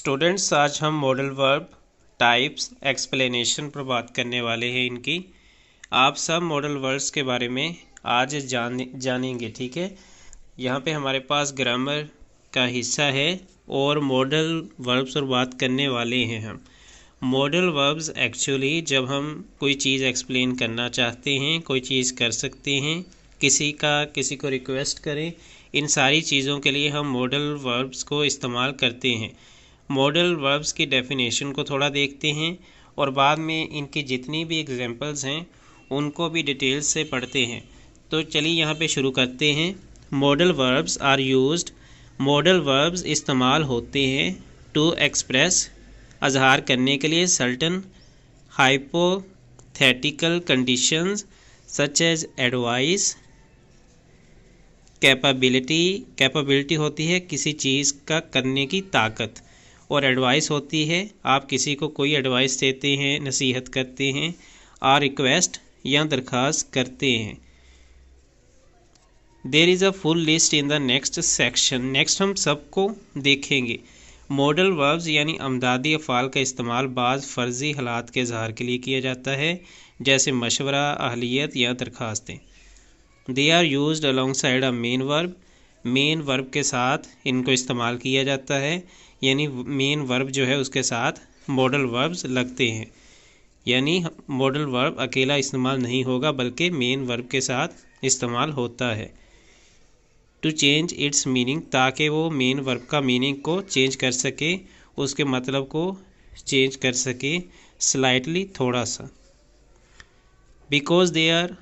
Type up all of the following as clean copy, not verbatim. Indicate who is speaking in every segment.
Speaker 1: Students, आज हम modal verb types explanation पर बात करने वाले हैं इनकी। आप सब मॉडल वर्ब्स के बारे में आज जानेंगे, ठीक है। यहाँ पे हमारे पास ग्रामर का हिस्सा है और मॉडल वर्ब्स पर बात करने वाले हैं हम। मॉडल वर्ब्स एक्चुअली जब हम कोई चीज़ एक्सप्लेन करना चाहते हैं, कोई चीज़ कर सकते हैं, किसी को रिक्वेस्ट करें, इन सारी चीज़ों के लिए हम मॉडल वर्ब्स को इस्तेमाल करते हैं। मॉडल वर्ब्स की डेफिनेशन को थोड़ा देखते हैं और बाद में इनकी जितनी भी एग्जांपल्स हैं उनको भी डिटेल्स से पढ़ते हैं। तो चलिए यहाँ पे शुरू करते हैं। Modal verbs are used, modal verbs इस्तेमाल होते हैं टू एक्सप्रेस, अजहार करने के लिए, certain hypothetical conditions such as advice, capability होती है किसी चीज़ का करने की ताकत, और एडवाइस होती है आप किसी को कोई एडवाइस देते हैं, नसीहत करते हैं, और रिक्वेस्ट या दरख्वास्त करते हैं। There is a full list in the next section. Next हम सबको देखेंगे। मॉडल वर्ब्स यानी अमदादी अफ़ाल का इस्तेमाल बाज़ फ़र्ज़ी हालात के इज़हार के लिए किया जाता है, जैसे मशवरा, अहलियत या दरख्वास्तें। They are used alongside a main verb, main verb के साथ इनको इस्तेमाल किया जाता है, यानी मेन वर्ब जो है उसके साथ मॉडल वर्ब्स लगते हैं। यानी मॉडल वर्ब अकेला इस्तेमाल नहीं होगा बल्कि मेन वर्ब के साथ इस्तेमाल होता है। टू चेंज इट्स मीनिंग, ताकि वो मेन वर्ब का मीनिंग को चेंज कर सके, उसके मतलब को चेंज कर सके स्लाइटली, थोड़ा सा। Because they are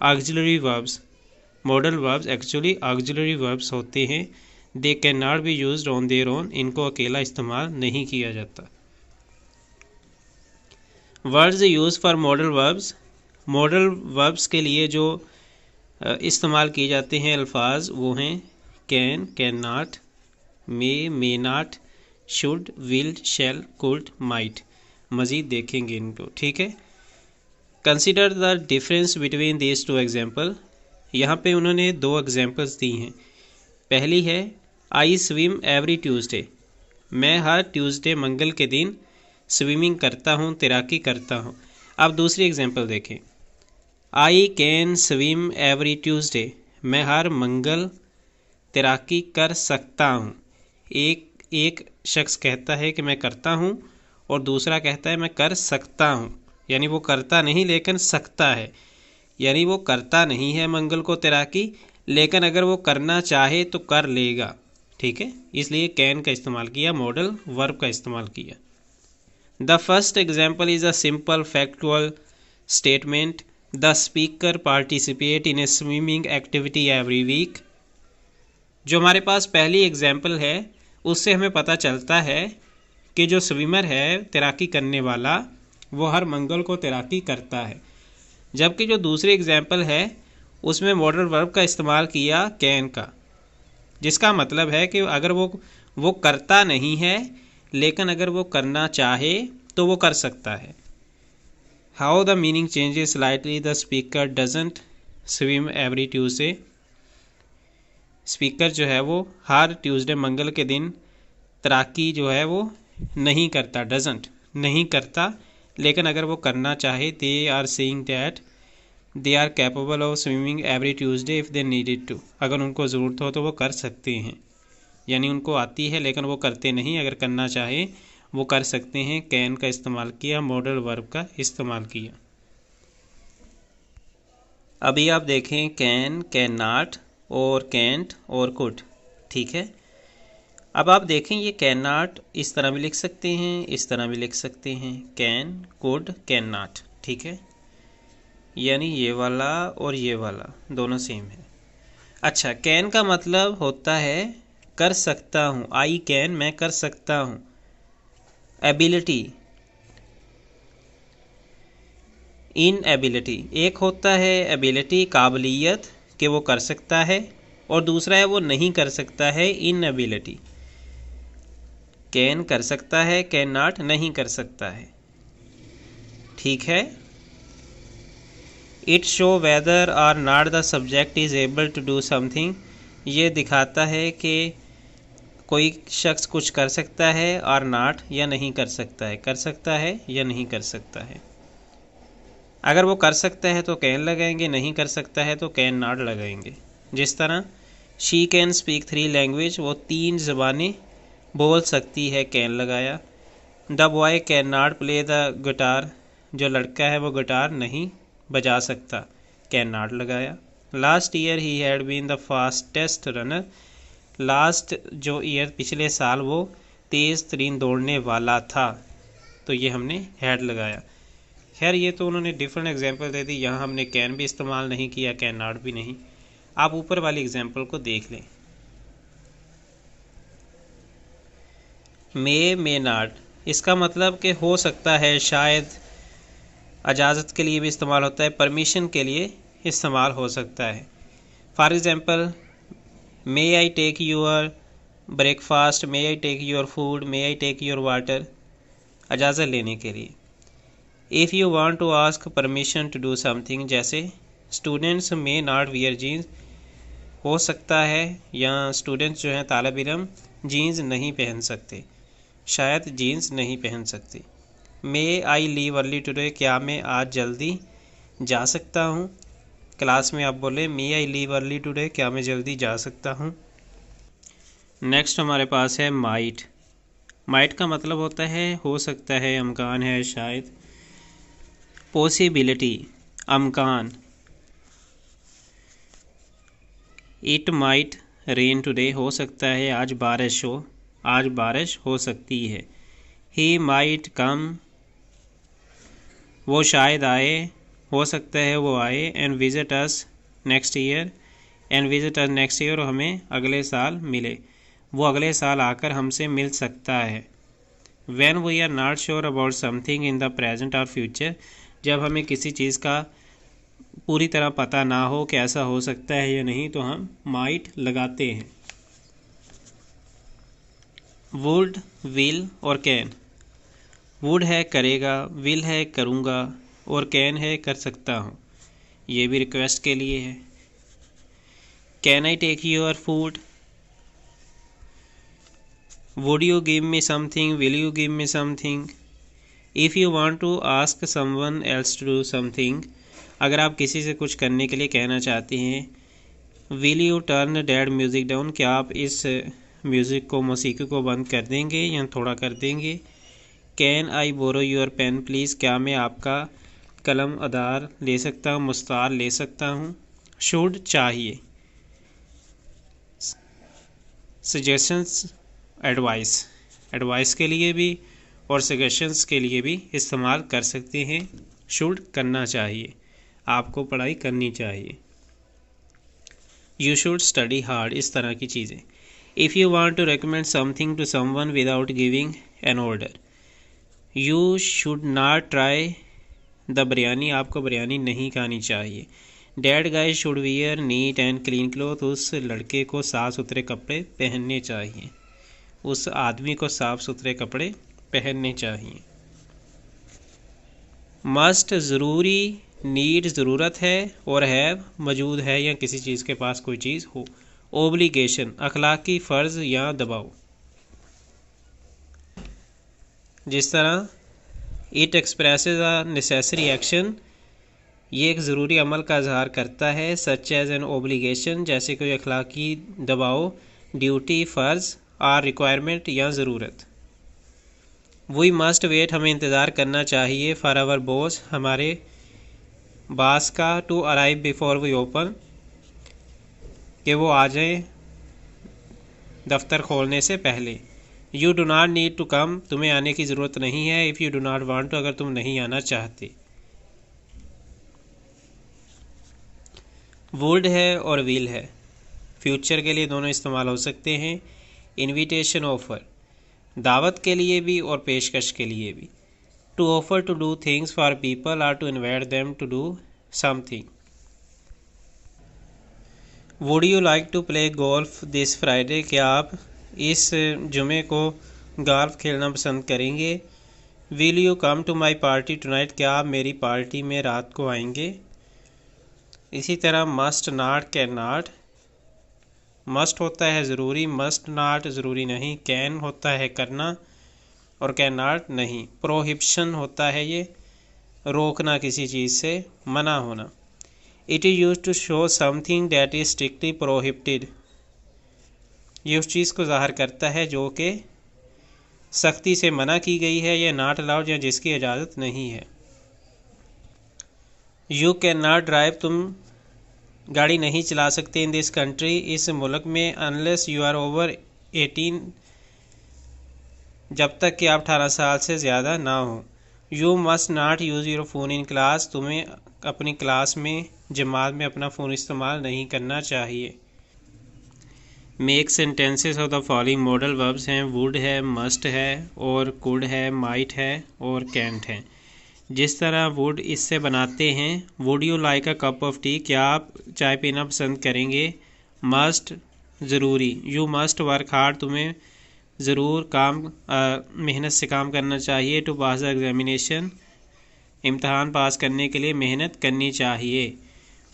Speaker 1: auxiliary verbs, modal verbs actually auxiliary verbs होते हैं। They can not be used on their own, इनको अकेला इस्तेमाल नहीं किया जाता। Words use for modal verbs, modal verbs के लिए जो इस्तेमाल किए जाते हैं अल्फाज वो हैं can, can not, may not, should, will, shall, could, might. मज़ीद देखेंगे इनको, ठीक है। Consider the difference between these two example, यहाँ पे उन्होंने दो एग्जाम्पल्स दी हैं। पहली है आई स्विम एवरी ट्यूसडे, मैं हर ट्यूसडे मंगल के दिन स्विमिंग करता हूँ, तैराकी करता हूँ। अब दूसरी एग्जांपल देखें। I can swim every Tuesday, मैं हर मंगल तैराकी कर सकता हूँ। एक शख्स कहता है कि मैं करता हूँ और दूसरा कहता है मैं कर सकता हूँ, यानी वो करता नहीं लेकिन सकता है, यानी वो करता नहीं है मंगल को तैराकी, लेकिन अगर वो करना चाहे तो कर लेगा, ठीक है। इसलिए कैन का इस्तेमाल किया, मॉडल वर्ब का इस्तेमाल किया। The first example is a simple factual statement, the speaker participate in a swimming activity every week. जो हमारे पास पहली एग्जाम्पल है उससे हमें पता चलता है कि जो स्विमर है, तैराकी करने वाला, वो हर मंगल को तैराकी करता है। जबकि जो दूसरी एग्जाम्पल है उसमें मॉडल वर्ब का इस्तेमाल किया कैन का, जिसका मतलब है कि अगर वो करता नहीं है लेकिन अगर वो करना चाहे तो वो कर सकता है। How the meaning changes slightly, the speaker doesn't swim every Tuesday, speaker जो है वो हर ट्यूसडे मंगल के दिन तैराकी जो है वो नहीं करता, डजंट नहीं करता, लेकिन अगर वो करना चाहे, they are saying that they are capable of swimming every Tuesday if they needed to, अगर उनको ज़रूरत हो तो वो कर सकते हैं, यानी उनको आती है लेकिन वो करते नहीं, अगर करना चाहे वो कर सकते हैं। कैन का इस्तेमाल किया, मॉडल वर्ब का इस्तेमाल किया। अभी आप देखें कैन, कैन नॉट और कैंट और कुड, ठीक है। अब आप देखें ये कैन नॉट इस तरह भी लिख सकते हैं, इस तरह भी लिख सकते हैं, कैन, कुड, कैन नॉट, ठीक है। यानी ये वाला और ये वाला दोनों सेम है। अच्छा, कैन का मतलब होता है कर सकता हूँ, आई कैन, मैं कर सकता हूँ। एबिलिटी, इन एबिलिटी, एक होता है एबिलिटी काबिलियत कि वो कर सकता है, और दूसरा है वो नहीं कर सकता है, इन एबिलिटी। कैन कर सकता है, कैन नॉट नहीं कर सकता है, ठीक है। इट शो वेदर और not the subject is able to do something, ये दिखाता है कि कोई शख्स कुछ कर सकता है और नॉट या नहीं कर सकता है, कर सकता है या नहीं कर सकता है। अगर वो कर सकता है तो कैन लगाएंगे, नहीं कर सकता है तो कैन नॉट लगाएंगे। जिस तरह शी कैन स्पीक 3 लैंग्वेज, वो 3 ज़बानें बोल सकती है, कैन लगाया। The boy can not play the guitar, जो लड़का है वो गिटार नहीं बजा सकता, कैन नॉट लगाया। Last year he had been the fastest runner, last जो ईयर पिछले साल वो तेज़ तरीन दौड़ने वाला था, तो ये हमने हैड लगाया। खैर ये तो उन्होंने डिफरेंट एग्जांपल दे दी, यहाँ हमने कैन भी इस्तेमाल नहीं किया, कैन नॉट भी नहीं। आप ऊपर वाली एग्जांपल को देख लें। मे नॉट, इसका मतलब कि हो सकता है, शायद, इजाज़त के लिए भी इस्तेमाल होता है, परमिशन के लिए इस्तेमाल हो सकता है। For example, may I take your breakfast, may I take your food, may I take your water, इजाज़त लेने के लिए। If you want to ask permission to do something, जैसे students may not wear jeans, हो सकता है, या students जो हैं तालिब इल्म जीन्स नहीं पहन सकते, शायद जीन्स नहीं पहन सकते। मे आई लीव अर्ली टुडे, क्या मैं आज जल्दी जा सकता हूँ। क्लास में आप बोले मे आई लीव अर्ली टुडे, क्या मैं जल्दी जा सकता हूँ। नेक्स्ट हमारे पास है माइट। माइट का मतलब होता है हो सकता है, अमकान है, शायद। पॉसिबिलिटी, अमकान। इट माइट रेन टुडे, हो सकता है आज बारिश हो, आज बारिश हो सकती है। ही माइट कम, वो शायद आए, हो सकता है वो आए। And visit us next year, and visit us next year, हमें अगले साल मिले, वो अगले साल आकर हमसे मिल सकता है। When we are not sure about something in the present और फ्यूचर, जब हमें किसी चीज़ का पूरी तरह पता ना हो कि ऐसा हो सकता है या नहीं, तो हम माइट लगाते हैं। वुड, विल और कैन। वुड है करेगा, विल है करूँगा, और कैन है कर सकता हूँ, ये भी रिक्वेस्ट के लिए है। Can I take your food, would you give me something, will you give me something. If you want to ask someone else to do something, अगर आप किसी से कुछ करने के लिए कहना चाहते हैं। Will U turn dad music down, क्या आप इस म्यूज़िक को, मौसीकी को बंद कर देंगे या थोड़ा कर देंगे। Can I borrow your pen please, क्या मैं आपका कलम आधार ले सकता हूँ, मुस्तार ले सकता हूँ। शुड, चाहिए। सजेशंस, एडवाइस, एडवाइस के लिए भी और सजेशंस के लिए भी इस्तेमाल कर सकते हैं। शुड, करना चाहिए, आपको पढ़ाई करनी चाहिए। यू शुड स्टडी हार्ड, इस तरह की चीज़ें। If you want to recommend something to someone without giving an order, you should not try the biryani, आपको बिरयानी नहीं खानी चाहिए। That guy should wear neat and clean cloth, उस लड़के को साफ़ सुथरे कपड़े पहनने चाहिए, उस आदमी को साफ़ सुथरे कपड़े पहनने चाहिए। मस्ट, ज़रूरी। नीड, ज़रूरत है, और हैव, मौजूद है या किसी चीज़ के पास कोई चीज़ हो। ओब्लिगेशन, अखलाकी फ़र्ज़ या दबाव। जिस तरह it expresses a necessary action, ये एक ज़रूरी अमल का इजहार करता है। सच एज एन ओब्लिगेशन, जैसे कोई अखलाकी दबाव, ड्यूटी, फ़र्ज़, और रिक्वायरमेंट या ज़रूरत। वी मस्ट वेट, हमें इंतज़ार करना चाहिए। फॉर आवर बॉस, हमारे बास का। To arrive before we open, कि वो आ जाए दफ्तर खोलने से पहले। You do not need to come, तुम्हें आने की ज़रूरत नहीं है। If you do not want to, अगर तुम नहीं आना चाहते। वुड है और विल है, फ्यूचर के लिए दोनों इस्तेमाल हो सकते हैं। इनविटेशन, ऑफ़र, दावत के लिए भी और पेशकश के लिए भी। To offer to do things for people और to invite them to do something. Would you like to play golf this Friday, क्या आप इस जुमे को गोल्फ खेलना पसंद करेंगे। Will you come to my party tonight, क्या आप मेरी पार्टी में रात को आएंगे। इसी तरह must, not, can not, must होता है ज़रूरी, मस्ट नॉट ज़रूरी नहीं। कैन होता है करना और कैन नॉट नहीं। प्रोहिबिशन होता है ये रोकना, किसी चीज़ से मना होना। It is use to show something that is strictly prohibited, ये उस चीज़ को ज़ाहिर करता है जो कि सख्ती से मना की गई है, या नॉट अलाउड, या जिसकी इजाज़त नहीं है। यू कैन नॉट ड्राइव, तुम गाड़ी नहीं चला सकते इन दिस कंट्री, इस मुल्क में, अनलेस यू आर ओवर 18, जब तक कि आप 18 साल से ज़्यादा ना हो। You must not use your phone in class, तुम्हें अपनी क्लास में, जमात में अपना फ़ोन इस्तेमाल नहीं करना चाहिए। Make sentences of the following modal verbs हैं, वुड है, मस्ट है, और कुड है, माइट है, और कैंट है। जिस तरह वुड इससे बनाते हैं, would you like a cup of T, क्या आप चाय पीना पसंद करेंगे। मस्ट ज़रूरी, यू मस्ट वर्क हार्ड, तुम्हें ज़रूर मेहनत से काम करना चाहिए। टू पास द एग्जामिनेशन, इम्तहान पास करने के लिए मेहनत करनी चाहिए।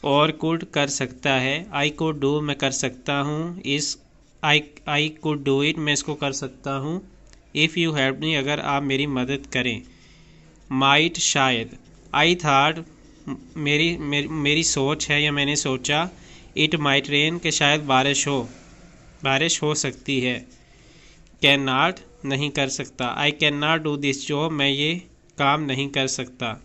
Speaker 1: और कुड कर सकता है, आई कुड डू, मैं कर सकता हूँ। इस आई कुड डू इट, मैं इसको कर सकता हूँ। इफ़ यू हेल्प मी, अगर आप मेरी मदद करें। माइट शायद, आई थाट, मेरी सोच है या मैंने सोचा। इट माइट रेन, के शायद बारिश हो सकती है। कैन नॉट, नहीं कर सकता। I can not do this job, मैं ये काम नहीं कर सकता।